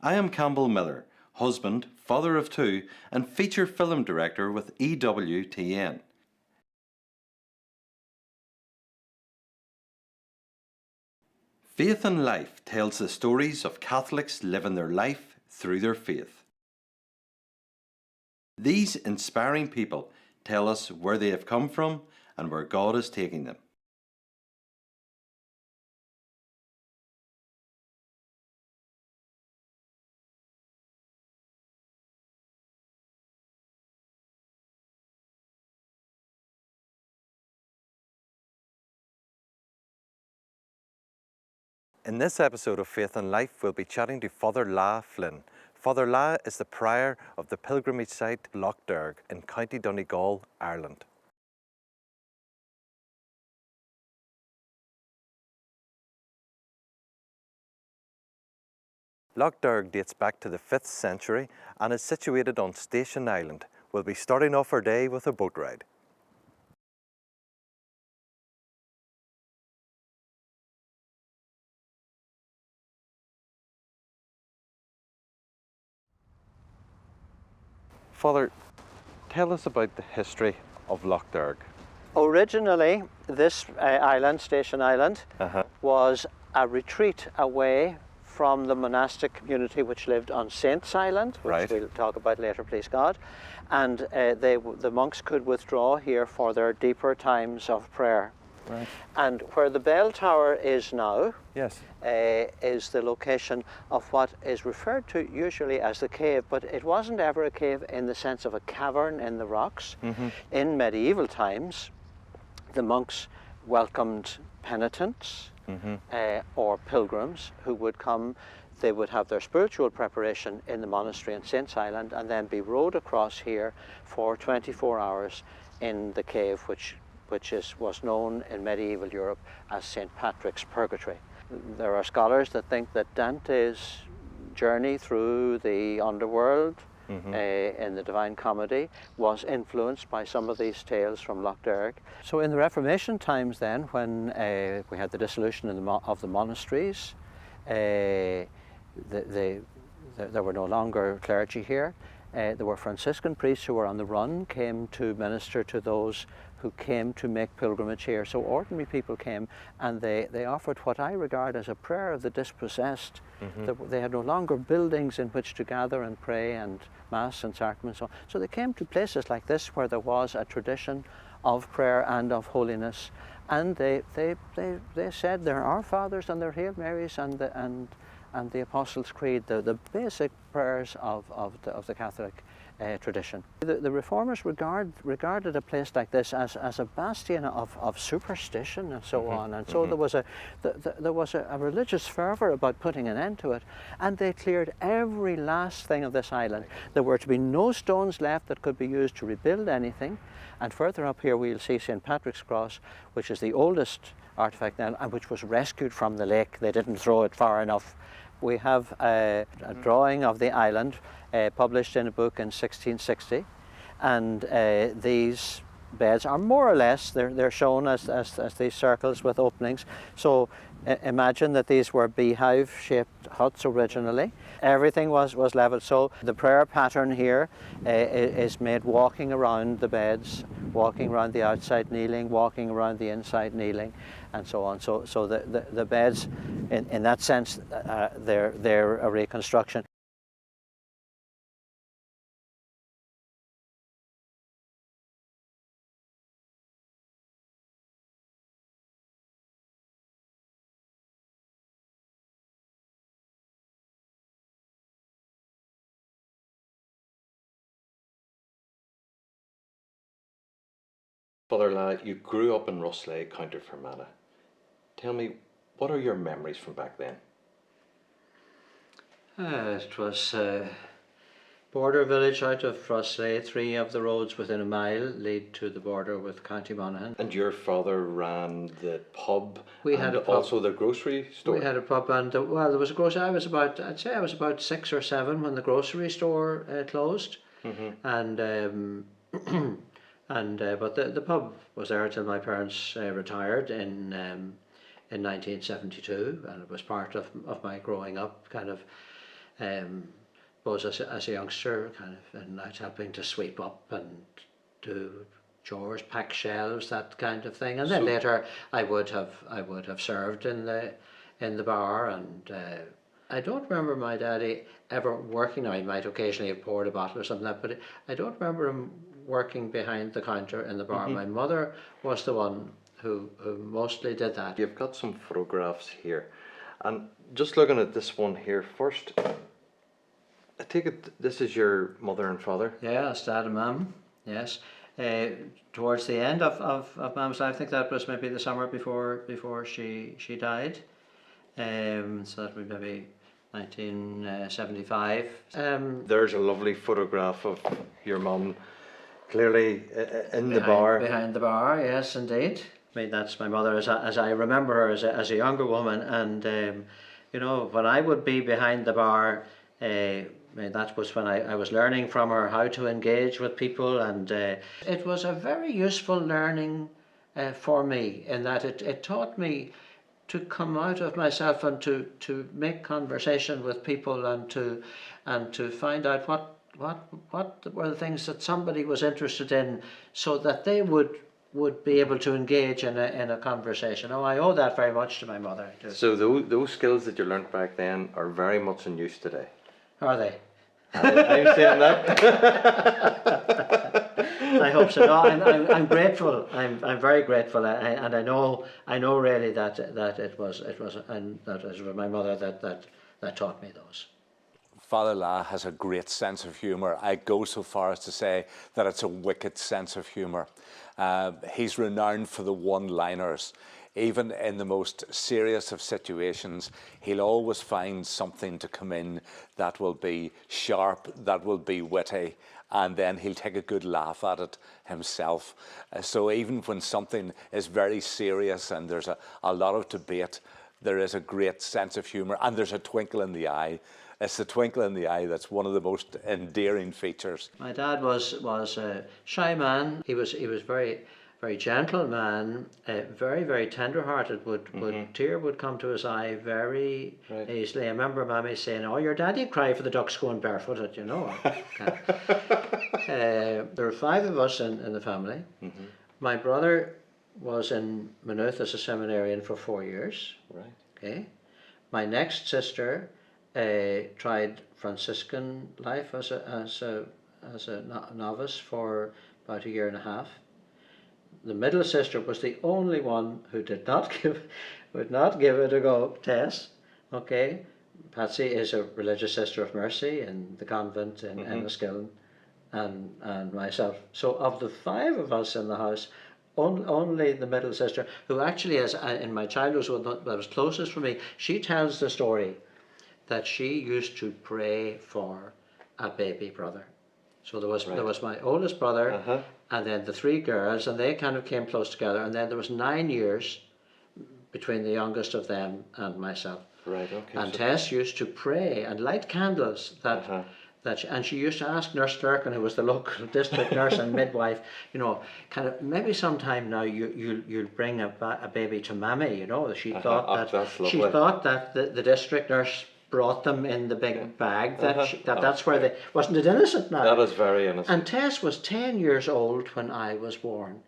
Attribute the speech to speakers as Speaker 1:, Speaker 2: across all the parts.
Speaker 1: I am Campbell Miller, husband, father of two, and feature film director with EWTN. Faith and Life tells the stories of Catholics living their life through their faith. These inspiring people tell us where they have come from and where God is taking them. In this episode of Faith and Life, we'll be chatting to Fr La Flynn. Fr La is the prior of the pilgrimage site Loch Derg in County Donegal, Ireland. Loch Derg dates back to the 5th century and is situated on Station Island. We'll be starting off our day with a boat ride. Father, tell us about the history of Loch Derg.
Speaker 2: Originally, this island, Station Island, was a retreat away from the monastic community which lived on Saints Island, which we'll talk about later, please God. And the monks could withdraw here for their deeper times of prayer. Right. And where the bell tower is now, is the location of what is referred to usually as the cave, but it wasn't ever a cave in the sense of a cavern in the rocks. In medieval times, the monks welcomed penitents or pilgrims who would come. They would have their spiritual preparation in the monastery on Saints Island and then be rowed across here for 24 hours in the cave, which was known in medieval Europe as St. Patrick's Purgatory. There are scholars that think that Dante's journey through the underworld in the Divine Comedy was influenced by some of these tales from Loch Derg. So in the Reformation times then, when we had the dissolution of the monasteries, there were no longer clergy here. There were Franciscan priests who were on the run, came to minister to those who came to make pilgrimage here. So ordinary people came and they offered what I regard as a prayer of the dispossessed. They had no longer buildings in which to gather and pray and Mass and sacraments. So they came to places like this where there was a tradition of prayer and of holiness. And they said there are fathers and their Hail Marys and the Apostles' Creed, the basic prayers of the Catholic tradition. The Reformers regarded a place like this as a bastion of superstition and so on, and so there was a religious fervour about putting an end to it, and they cleared every last thing of this island. There were to be no stones left that could be used to rebuild anything, and further up here we'll see St. Patrick's Cross, which is the oldest artefact now and which was rescued from the lake. They didn't throw it far enough. We have a drawing of the island published in a book in 1660, and these beds are more or less, they're shown as these circles with openings. So imagine that these were beehive-shaped huts originally. Everything was leveled. So the prayer pattern here is made walking around the beds, walking around the outside kneeling, walking around the inside kneeling, and so on. So the beds, in that sense, they're a reconstruction.
Speaker 1: Fr La, you grew up in Rosslea, County Fermanagh. Tell me, what are your memories from back then?
Speaker 2: It was a border village out of Rosslea. 3 of the roads within a mile lead to the border with County Monaghan.
Speaker 1: And your father ran the pub
Speaker 2: and
Speaker 1: also the grocery store?
Speaker 2: We had a pub and, well, there was a grocery. I'd say I was about 6 or 7 when the grocery store closed. And but the pub was there until my parents retired in 1972, and it was part of my growing up kind of was as a youngster, kind of, and I was helping to sweep up and do chores, pack shelves, that kind of thing. And then later, I would have served in the bar, and I don't remember my daddy ever working. Now, he might occasionally have poured a bottle or something like that, but I don't remember him working behind the counter in the bar. My mother was the one who mostly did that.
Speaker 1: You've got some photographs here, and just looking at this one here first, I take it this is your mother and father?
Speaker 2: Yeah, it's Dad and Mum, yes. Towards the end of Mum's life, I think that was maybe the summer before she died. So that would be maybe 1975.
Speaker 1: There's a lovely photograph of your mum, clearly in the bar.
Speaker 2: Behind the bar, yes, indeed. I mean, that's my mother as I remember her as a younger woman, and you know, when I would be behind the bar, I mean, that was when I was learning from her how to engage with people, and it was a very useful learning for me, in that it taught me to come out of myself and to make conversation with people, and to find out what were the things that somebody was interested in, so that they would be able to engage in a conversation. Oh, I owe that very much to my mother.
Speaker 1: So those skills that you learnt back then are very much in use today?
Speaker 2: Are they?
Speaker 1: I'm saying that.
Speaker 2: I hope so. No, I'm grateful. I'm very grateful, and I know really that it was my mother that taught me those.
Speaker 3: Father Lough has a great sense of humour. I go so far as to say that it's a wicked sense of humour. He's renowned for the one-liners. Even in the most serious of situations, he'll always find something to come in that will be sharp, that will be witty, and then he'll take a good laugh at it himself. So even when something is very serious and there's a lot of debate, there is a great sense of humour, and there's a twinkle in the eye. It's the twinkle in the eye that's one of the most endearing features.
Speaker 2: My dad was a shy man. He was very gentle man, very, very tender-hearted. Tear would come to his eye very easily. I remember Mammy saying, "Oh, your daddy cried for the ducks going barefooted, you know." There were 5 of us in the family. My brother was in Maynooth as a seminarian for 4 years.
Speaker 1: Right.
Speaker 2: Okay. My next sister tried Franciscan life as a novice for about 1.5 years. The middle sister was the only one who would not give it a go. Tess, okay. Patsy is a religious sister of mercy in the convent in Enniskillen, and myself. So of the 5 of us in the house, only the middle sister, who actually, as in my childhood was closest for me, she tells the story that she used to pray for a baby brother. So there was my oldest brother, and then the 3 girls, and they kind of came close together. And then there was 9 years between the youngest of them and myself.
Speaker 1: Right. Okay.
Speaker 2: And Tess used to pray and light candles and she used to ask Nurse Durkin, who was the local district nurse and midwife, you know, kind of, maybe sometime now you'll bring a baby to Mammy, you know. She thought that the district nurse brought them in the big bag, that's where they, wasn't it innocent now?
Speaker 1: That is very innocent.
Speaker 2: And Tess was 10 years old when I was born,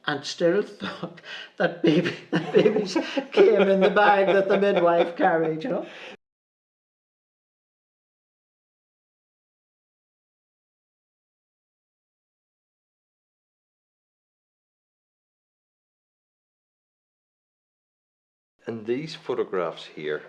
Speaker 2: and still thought that babies came in the bag that the midwife carried, you know.
Speaker 1: And these photographs here,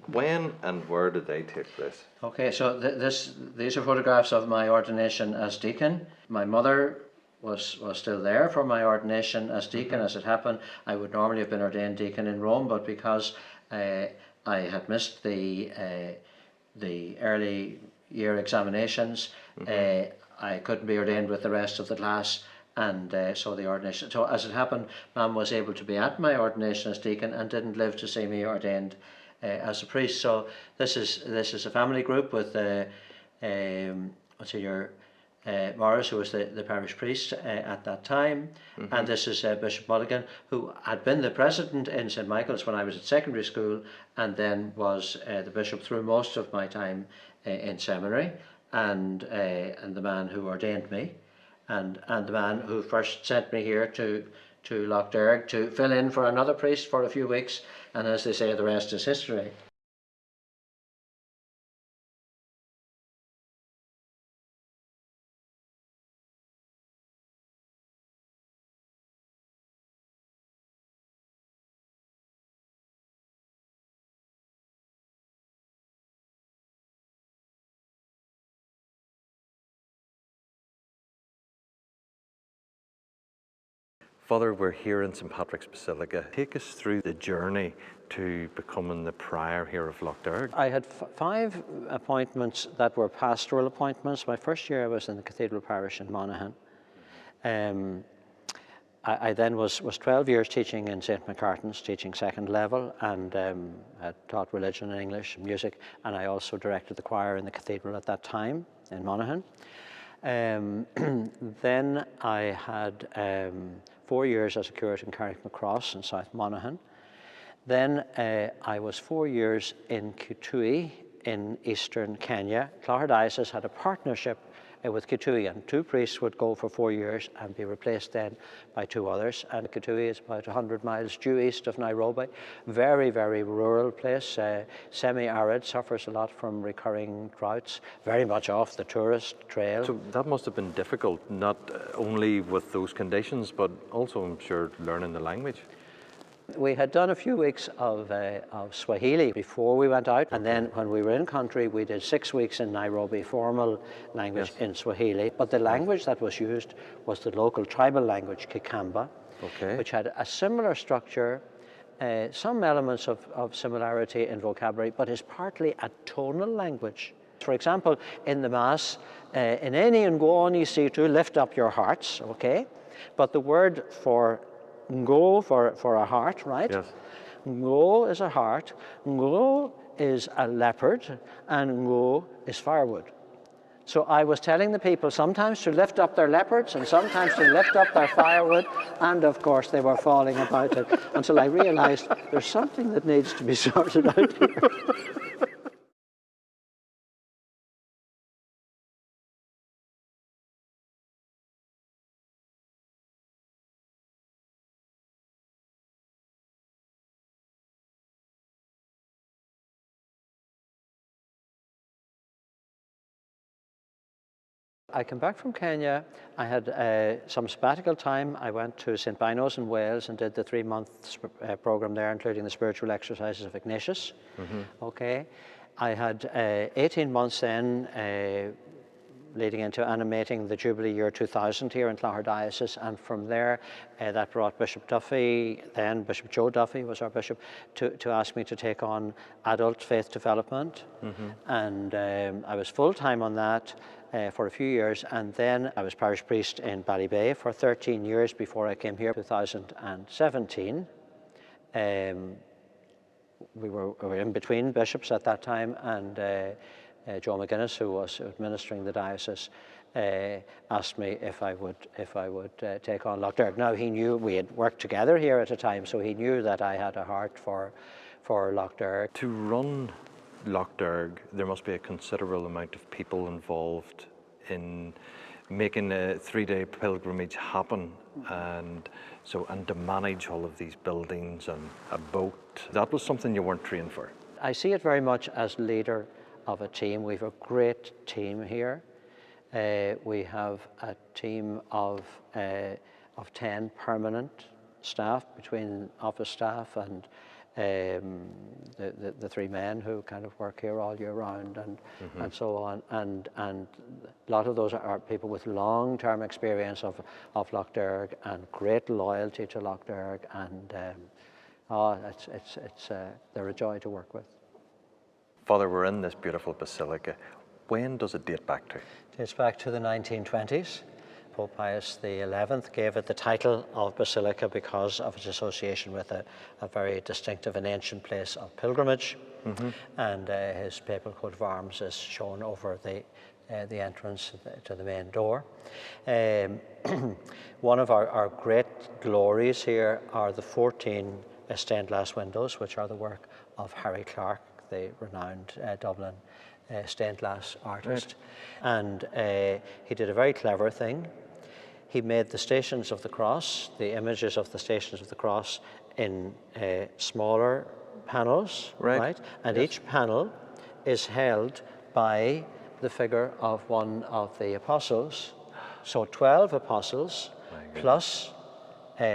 Speaker 1: when and where did they take place?
Speaker 2: Okay, so these are photographs of my ordination as deacon. My mother was still there for my ordination as deacon. As it happened, I would normally have been ordained deacon in Rome, but because I had missed the early year examinations, I couldn't be ordained with the rest of the class. And so the ordination. So as it happened, Mum was able to be at my ordination as deacon and didn't live to see me ordained as a priest. So this is a family group with Morris, who was the parish priest at that time, and this is Bishop Mulligan, who had been the president in St Michael's when I was at secondary school, and then was the bishop through most of my time in seminary, and the man who ordained me, and the man who first sent me here to Lough Derg to fill in for another priest for a few weeks, and as they say, the rest is history.
Speaker 1: Father, we're here in St. Patrick's Basilica. Take us through the journey to becoming the prior here of Loch Derg.
Speaker 2: I had 5 appointments that were pastoral appointments. My first year I was in the Cathedral Parish in Monaghan. I then was 12 years teaching in St. McCartan's, teaching second level, and I taught religion and English and music, and I also directed the choir in the cathedral at that time in Monaghan. Then I had 4 years as a curate in Carrickmacross in South Monaghan. Then I was 4 years in Kitui in eastern Kenya. Clogher Diocese had a partnership with Kitui, and 2 priests would go for 4 years and be replaced then by 2 others. And Kitui is about 100 miles due east of Nairobi. Very, very rural place, semi-arid, suffers a lot from recurring droughts, very much off the tourist trail.
Speaker 1: So that must have been difficult, not only with those conditions, but also, I'm sure, learning the language.
Speaker 2: We had done a few weeks of Swahili before we went out, and then when we were in country we did 6 weeks in Nairobi, formal language in Swahili, but the language that was used was the local tribal language, Kikamba, which had a similar structure, some elements of similarity in vocabulary, but is partly a tonal language. For example, in the Mass, in any and go on, you see to lift up your hearts, okay? But the word for Ngo for a heart, right?
Speaker 1: Yes.
Speaker 2: Ngo is a heart, Ngo is a leopard, and Ngo is firewood. So I was telling the people sometimes to lift up their leopards and sometimes to lift up their firewood, and of course they were falling about it until I realized there's something that needs to be sorted out here. I came back from Kenya. I had some sabbatical time. I went to St. Bino's in Wales and did the 3-month program there, including the spiritual exercises of Ignatius. Okay, I had 18 months then leading into animating the Jubilee year 2000 here in Clogher Diocese, and from there that brought Bishop Duffy, then Bishop Joe Duffy was our bishop, to ask me to take on adult faith development. And I was full-time on that for a few years, and then I was parish priest in Ballybay for 13 years before I came here in 2017. We were in between bishops at that time, and Joe McGuinness, who was administering the diocese, asked me if I would take on Loch Derg. Now, he knew we had worked together here at a time, so he knew that I had a heart for Loch Derg.
Speaker 1: To run Loch Derg, there must be a considerable amount of people involved in making a 3-day pilgrimage happen, and to manage all of these buildings and a boat. That was something you weren't trained for.
Speaker 2: I see it very much as leader of a team. We have a great team here. We have a team of 10 permanent staff, between office staff and the 3 men who kind of work here all year round, and so on, and a lot of those are people with long-term experience of Loch Derg and great loyalty to Loch Derg, and they're a joy to work with.
Speaker 1: Father, we're in this beautiful basilica. When does it date back to?
Speaker 2: It dates back to the 1920s. Pope Pius XI gave it the title of basilica because of its association with a very distinctive and ancient place of pilgrimage. And his papal coat of arms is shown over the entrance to the main door. One of our great glories here are the 14 stained glass windows, which are the work of Harry Clarke, the renowned Dublin stained glass artist. Right. And he did a very clever thing. He made the Stations of the Cross, the images of the Stations of the Cross, in smaller panels, right? And each panel is held by the figure of one of the apostles. So 12 apostles plus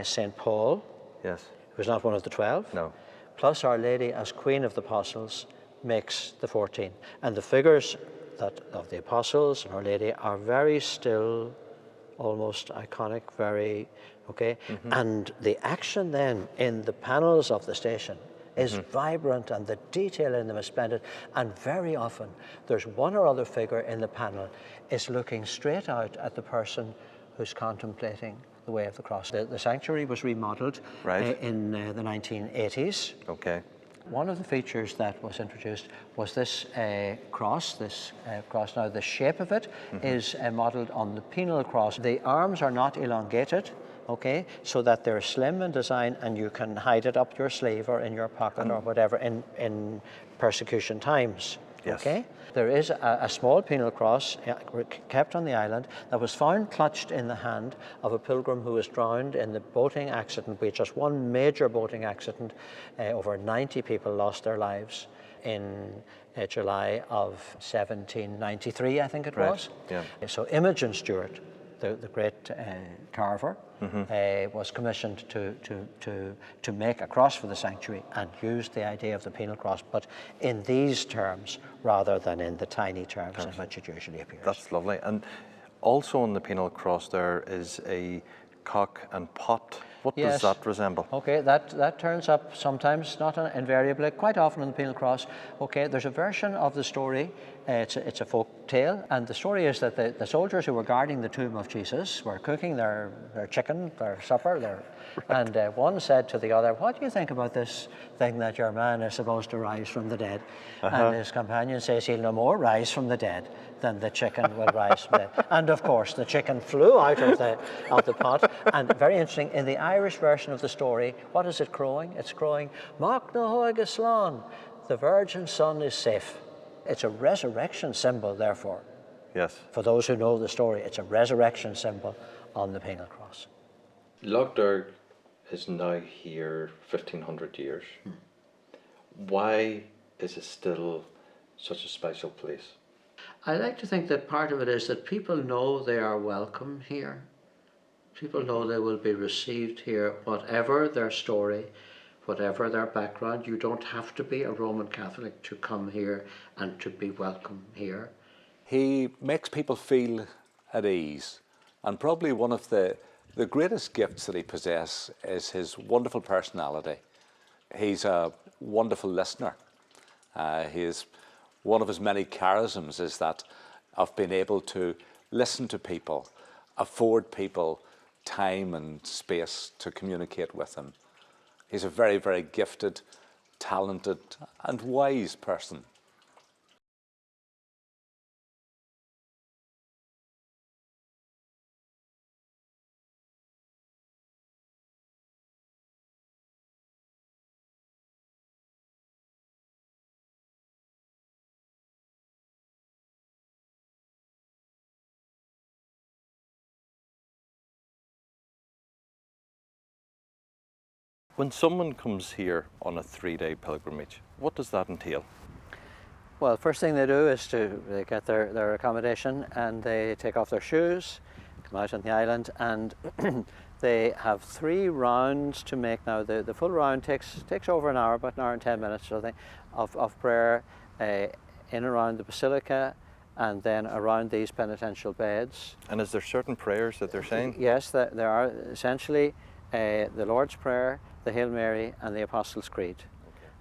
Speaker 2: St. Paul, who was not one of the 12, plus Our Lady as Queen of the Apostles, makes the 14. And the figures of the apostles and Our Lady are very still, almost iconic, very, and the action then in the panels of the station is vibrant, and the detail in them is splendid, and very often there's one or other figure in the panel is looking straight out at the person who's contemplating the way of the cross. The sanctuary was remodeled in the 1980s. Okay. One of the features that was introduced was this cross. This cross, now the shape of it is modelled on the penal cross. The arms are not elongated, so that they're slim in design, and you can hide it up your sleeve or in your pocket or whatever in persecution times. Yes. There is a small penal cross kept on the island that was found clutched in the hand of a pilgrim who was drowned in the boating accident. We had just one major boating accident. Over 90 people lost their lives in July of 1793, I think it was. Yeah. So Imogen Stewart, the great carver, was commissioned to make a cross for the sanctuary, and used the idea of the penal cross, but in these terms rather than in the tiny terms in which it usually appears.
Speaker 1: That's lovely. And also on the penal cross there is a cock and pot. What does that resemble?
Speaker 2: Okay, that turns up sometimes, not invariably, quite often on the penal cross. Okay, there's a version of the story, it's a folk tale, and the story is that the soldiers who were guarding the tomb of Jesus were cooking their chicken, their supper, and one said to the other, "What do you think about this thing that your man is supposed to rise from the dead?" And his companion says, "He'll no more rise from the dead than the chicken will rise from the dead." And of course the chicken flew out of the pot. And very interesting, in the Irish version of the story, what is it crowing? It's crowing, "Mach na hoig Islan, the virgin son is safe." It's a resurrection symbol, therefore. Yes. For those who know the story, it's a resurrection symbol on the penal cross.
Speaker 1: Lough Derg is now here 1500 years. Why is it still such a special place?
Speaker 2: I like to think that part of it is that people know they are welcome here. People know they will be received here, whatever their story, whatever their background. You don't have to be a Roman Catholic to come here and to be welcome here.
Speaker 3: He makes people feel at ease, and probably one of the greatest gifts that he possesses is his wonderful personality. He's a wonderful listener. One of his many charisms is that of being able to listen to people, afford people time and space to communicate with him. He's a very, very gifted, talented and wise person.
Speaker 1: When someone comes here on a 3-day pilgrimage, what does that entail?
Speaker 2: Well, first thing they do is they get their accommodation, and they take off their shoes, come out on the island, and they have 3 rounds to make. Now the full round takes over an hour, about an hour and 10 minutes or something, of prayer in and around the basilica, and then around these penitential beds.
Speaker 1: And is there certain prayers that they're saying?
Speaker 2: Yes, there are essentially the Lord's Prayer, the Hail Mary, and the Apostles' Creed.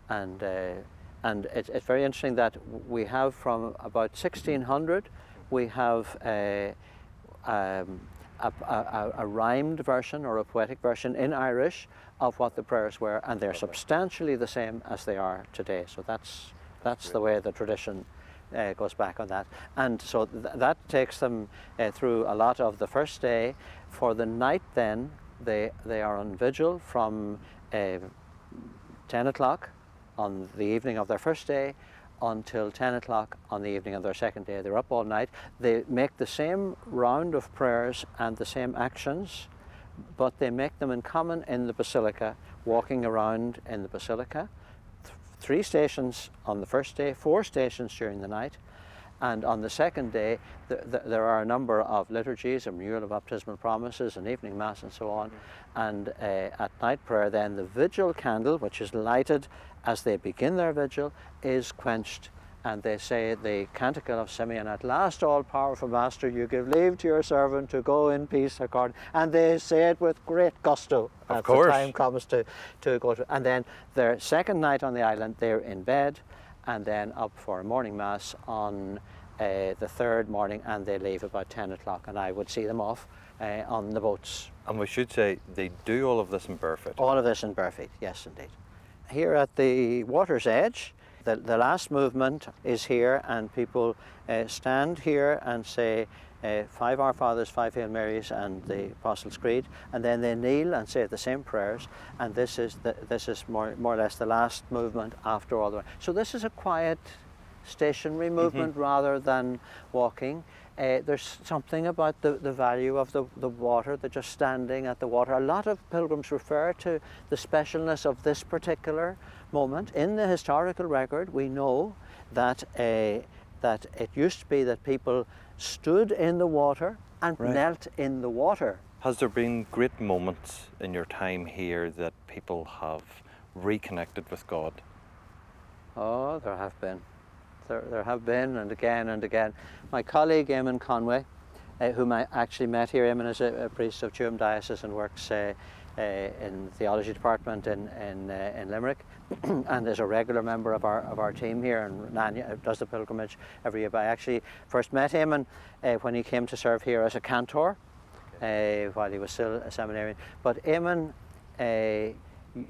Speaker 2: Okay. And it's very interesting that we have, from about 1600, we have a rhymed version or a poetic version in Irish of what the prayers were, and they're substantially the same as they are today. So that's the way the tradition goes back on that. And so that takes them through a lot of the first day. For the night then, they are on vigil from 10 o'clock on the evening of their first day until 10 o'clock on the evening of their second day. They're up all night. They make the same round of prayers and the same actions, but they make them in common in the basilica, walking around in the basilica. 3 stations on the first day, 4 stations during the night, and on the second day there are a number of liturgies, a renewal of baptismal promises, an evening mass and so on. And at night prayer then the vigil candle, which is lighted as they begin their vigil, is quenched, and they say the canticle of Simeon, "At last, all powerful Master, you give leave to your servant to go in peace according," and they say it with great gusto as the time comes to go to. And then their second night on the island, they're in bed, and then up for a morning mass on the third morning, and they leave about 10 o'clock, and I would see them off on the boats.
Speaker 1: And we should say they do all of this in bare feet.
Speaker 2: All of this in bare feet, yes indeed. Here at the water's edge, the last movement is here, and people stand here and say 5 Our Fathers, 5 Hail Marys and the Apostles' Creed, and then they kneel and say the same prayers, and this is more or less the last movement after all the way. So this is a quiet stationary movement rather than walking. There's something about the value of the water, the just standing at the water. A lot of pilgrims refer to the specialness of this particular moment. In the historical record, we know that that it used to be that people stood in the water and knelt in the water.
Speaker 1: Has there been great moments in your time here that people have reconnected with God?
Speaker 2: Oh, there have been. There have been, and again and again. My colleague Eamon Conway, whom I actually met here, Eamon is a priest of Tuam Diocese and works in the theology department in Limerick, and is a regular member of our team here, and does the pilgrimage every year. But I actually first met Eamon when he came to serve here as a cantor, while he was still a seminarian. But Eamon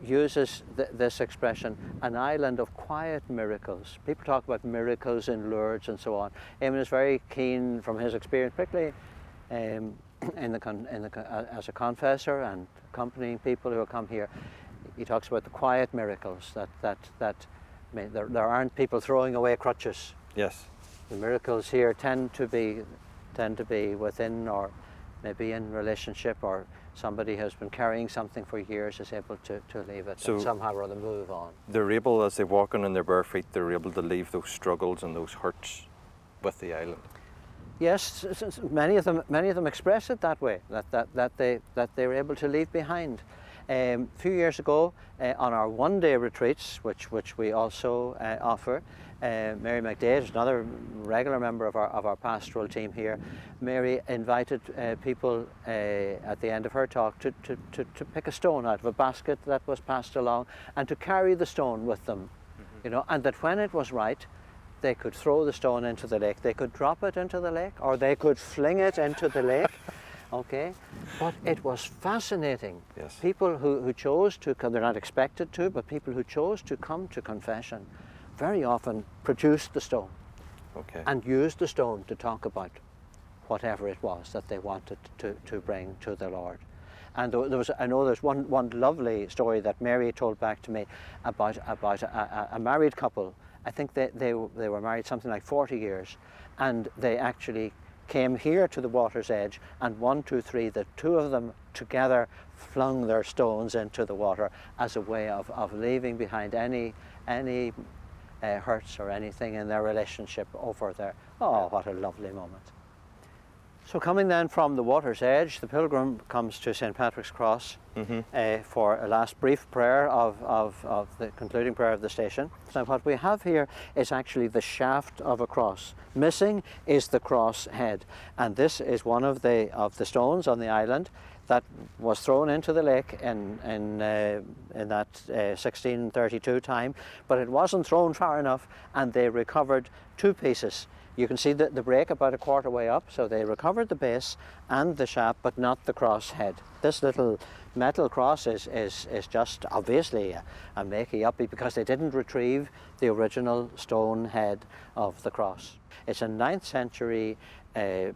Speaker 2: uses this expression, an island of quiet miracles. People talk about miracles in Lourdes and so on. Eamon is very keen from his experience, particularly as a confessor and accompanying people who come here. He talks about the quiet miracles, that there aren't people throwing away crutches.
Speaker 1: Yes.
Speaker 2: The miracles here tend to be within, or maybe in relationship, or somebody has been carrying something for years, is able to leave it and somehow or other move on.
Speaker 1: They're able, as they walk on their bare feet, they're able to leave those struggles and those hurts with the island.
Speaker 2: Yes, many of them express it that way, that they were able to leave behind. A few years ago, on our one-day retreats, which we also offer, Mary McDade is another regular member of our pastoral team here. Mary invited people at the end of her talk to pick a stone out of a basket that was passed along, and to carry the stone with them, you know, and that when it was right, they could throw the stone into the lake. They could drop it into the lake, or they could fling it into the lake. Okay, but it was fascinating.
Speaker 1: Yes.
Speaker 2: People who chose to come, they're not expected to, but people who chose to come to confession very often produced the stone, and used the stone to talk about whatever it was that they wanted to bring to the Lord. And I know there's one lovely story that Mary told back to me about a married couple. I think they were married something like 40 years, and they actually came here to the water's edge, and 1, 2, 3, the two of them together flung their stones into the water as a way of leaving behind any hurts or anything in their relationship over there. Oh, what a lovely moment. So coming then from the water's edge, the pilgrim comes to St. Patrick's Cross for a last brief prayer of the concluding prayer of the station. So what we have here is actually the shaft of a cross. Missing is the cross head, and this is one of the stones on the island that was thrown into the lake in that 1632 time, but it wasn't thrown far enough, and they recovered 2 pieces. You can see the break about a quarter way up, so they recovered the base and the shaft, but not the cross head. This little metal cross is just obviously a makey-uppy, because they didn't retrieve the original stone head of the cross. It's a 9th century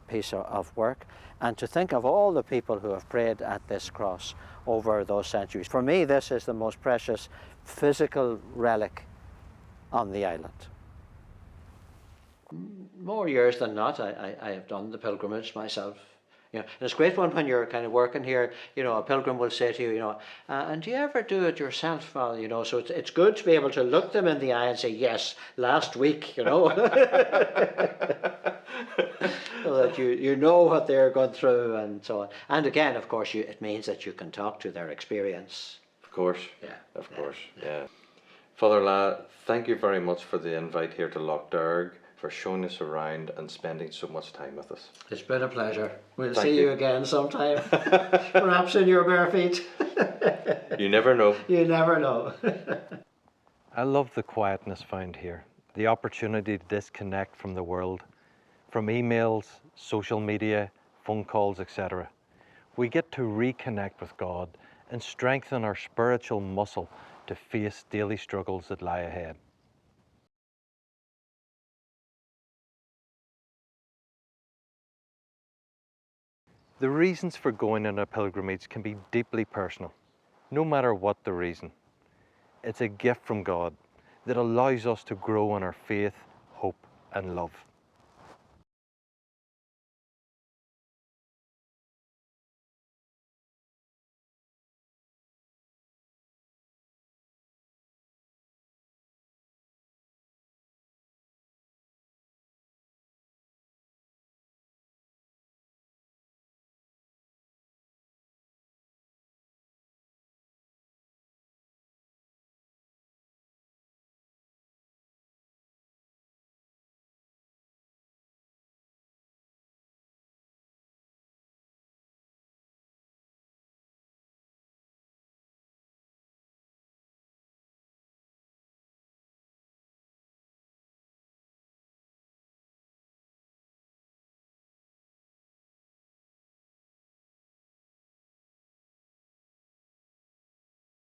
Speaker 2: piece of work, and to think of all the people who have prayed at this cross over those centuries. For me, this is the most precious physical relic on the island. More years than not, I have done the pilgrimage myself. And it's a great one when you're kind of working here. A pilgrim will say to you, and do you ever do it yourself, Val? So it's good to be able to look them in the eye and say, yes, last week, so that you know what they're going through and so on. And again, of course, it means that you can talk to their experience.
Speaker 1: Of course.
Speaker 2: Yeah.
Speaker 1: Of course. Yeah. Father La, thank you very much for the invite here to Loch Derg, for showing us around and spending so much time with us.
Speaker 2: It's been a pleasure. We'll
Speaker 1: Thank
Speaker 2: see
Speaker 1: you
Speaker 2: you again sometime, perhaps in your bare feet.
Speaker 1: You never know.
Speaker 2: You never know.
Speaker 1: I love the quietness found here, the opportunity to disconnect from the world, from emails, social media, phone calls, etc. We get to reconnect with God and strengthen our spiritual muscle to face daily struggles that lie ahead. The reasons for going on a pilgrimage can be deeply personal, no matter what the reason. It's a gift from God that allows us to grow in our faith, hope, and love.